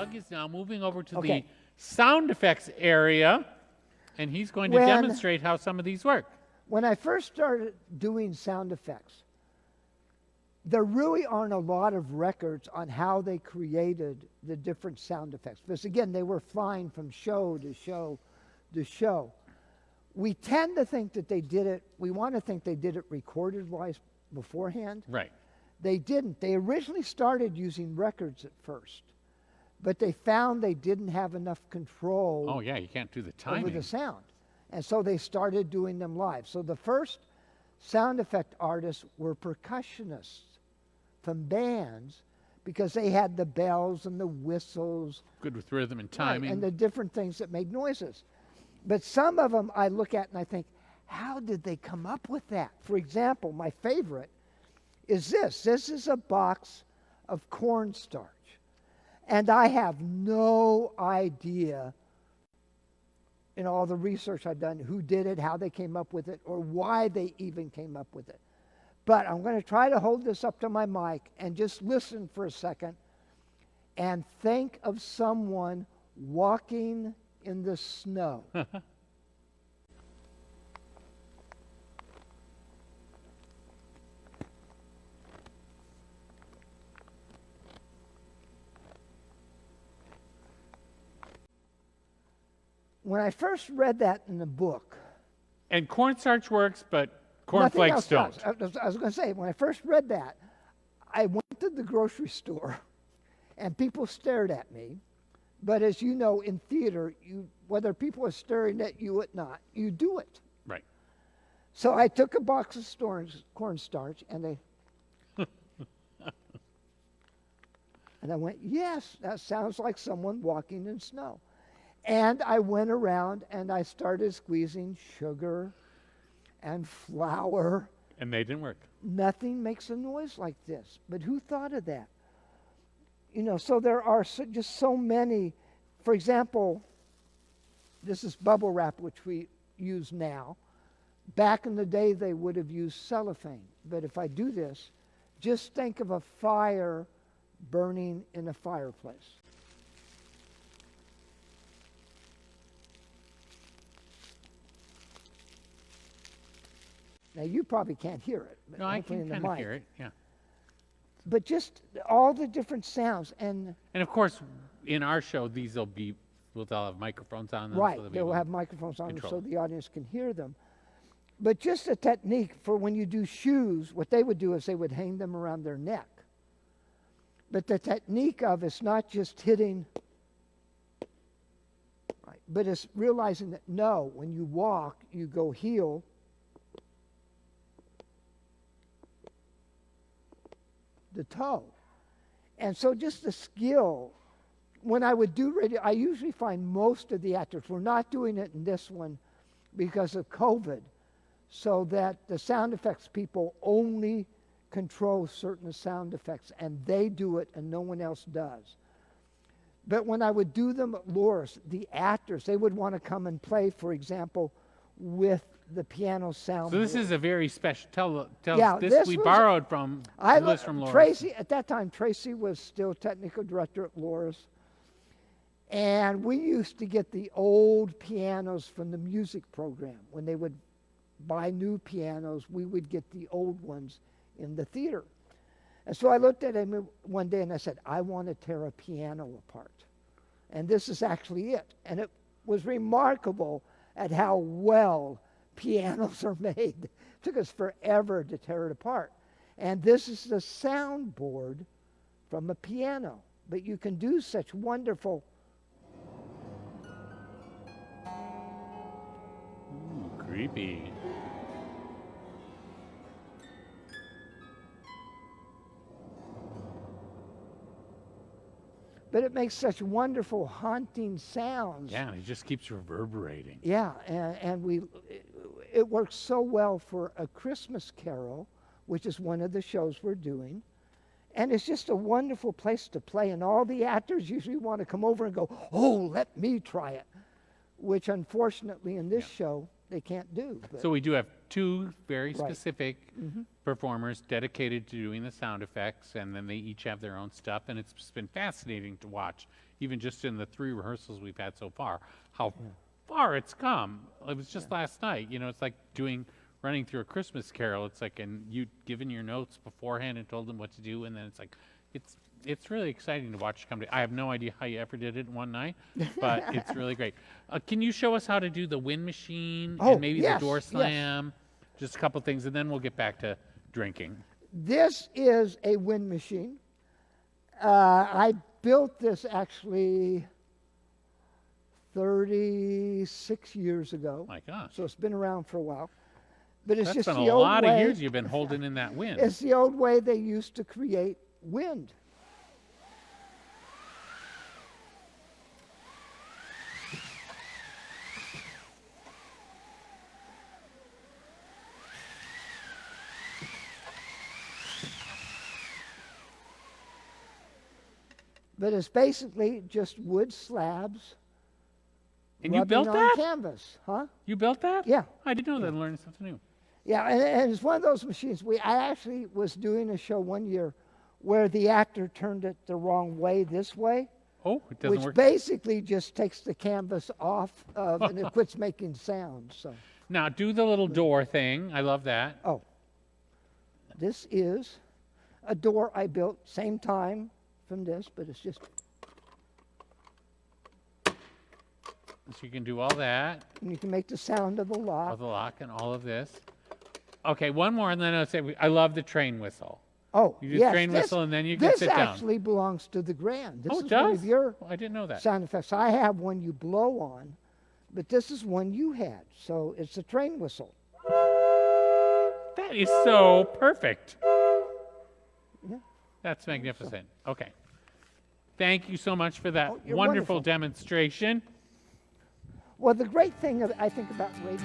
Doug is now moving over to the sound effects area, and he's going to demonstrate how some of these work. When I first started doing sound effects, there really aren't a lot of records on how they created the different sound effects. Because again, they were flying from show to show to show. We tend to think that they did it, we want to think they did it recorded-wise beforehand. Right. They didn't. They originally started using records at first, but they found they didn't have enough control. Oh yeah, you can't do the timing. Over the sound. And so they started doing them live. So the first sound effect artists were percussionists from bands because they had the bells and the whistles. Good with rhythm and timing. Right, and the different things that made noises. But some of them I look at and I think, how did they come up with that? For example, my favorite is this. This is a box of cornstarch. And I have no idea in all the research I've done who did it, how they came up with it, or why they even came up with it. But I'm going to try to hold this up to my mic and just listen for a second and think of someone walking in the snow. When I first read that in the book... And cornstarch works, but cornflakes don't. I was going to say, when I first read that, I went to the grocery store, and people stared at me. But as you know, in theater, whether people are staring at you or not, you do it. Right. So I took a box of cornstarch, and and I went, yes, that sounds like someone walking in snow. And I went around and I started squeezing sugar and flour. And they didn't work. Nothing makes a noise like this. But who thought of that? You know, so there are just so many. For example, this is bubble wrap, which we use now. Back in the day, they would have used cellophane. But if I do this, just think of a fire burning in a fireplace. Now, you probably can't hear it. But no, I can kind of hear it, yeah. But just all the different sounds. And of course, in our show, we'll have microphones on them. Right, So they will have microphones on them so the audience can hear them. But just a technique for when you do shoes, what they would do is they would hang them around their neck. But the technique of it's not just hitting, right, but it's realizing that, no, when you walk, you go heel, the toe. And so just the skill. When I would do radio, I usually find most of the actors, we're not doing it in this one because of COVID, so that the sound effects people only control certain sound effects, and they do it and no one else does. But when I would do them at Loris, the actors, they would want to come and play, for example, with the piano sound. So this is a very special. Tell yeah, this we borrowed from Loris. Tracy, at that time, Tracy was still technical director at Loris. And we used to get the old pianos from the music program. When they would buy new pianos, we would get the old ones in the theater. And so I looked at him one day and I said, I want to tear a piano apart. And this is actually it. And it was remarkable at how well pianos are made. It took us forever to tear it apart. And this is the soundboard from a piano. But you can do such wonderful... Ooh, creepy. But it makes such wonderful haunting sounds. Yeah, it just keeps reverberating. Yeah, and it works so well for A Christmas Carol, which is one of the shows we're doing. And it's just a wonderful place to play. And all the actors usually want to come over and go, oh, let me try it. Which unfortunately in this show, do. But So we do have two very Right. specific performers dedicated to doing the sound effects, and then they each have their own stuff, and it's just been fascinating to watch, even just in the 3 rehearsals we've had so far, how far it's come. It was just last night, you know, it's like running through a Christmas Carol. It's like, and you given your notes beforehand and told them what to do, and then it's like, it's really exciting to watch come to. I have no idea how you ever did it in one night, but it's really great. Can you show us how to do the wind machine and maybe yes, the door yes. slam? Just a couple things, and then we'll get back to drinking. This is a wind machine. I built this actually 36 years ago. My gosh, So it's been around for a while. But it's that's just been the a old lot way. of years you've been holding in that wind. It's the old way they used to create wind. But it's basically just wood slabs And you rubbing built on that? canvas, huh? You built that? Yeah. I didn't know that. I'm learning something new. Yeah, and it's one of those machines. I actually was doing a show one year where the actor turned it the wrong way, this way, Oh, it doesn't which work. basically just takes the canvas off of and it quits making sound. So, Now do the little door thing. I love that. oh, this is a door I built same time from this, but it's just So you can do all that, and you can make the sound of the all lock. the lock and all of this. Okay, one more, and then I'll say I love the train whistle. Oh, You just yes, train this, whistle and then you can this sit down. actually belongs to the Grand. This Oh, is it one does? of your Oh, I didn't know that. sound effects. I have one you blow on, but this is one you had. So it's a train whistle. That is so perfect. Yeah. That's magnificent. Okay. Thank you so much for that Oh, you're wonderful wonderful. demonstration. Well, the great thing I think about radio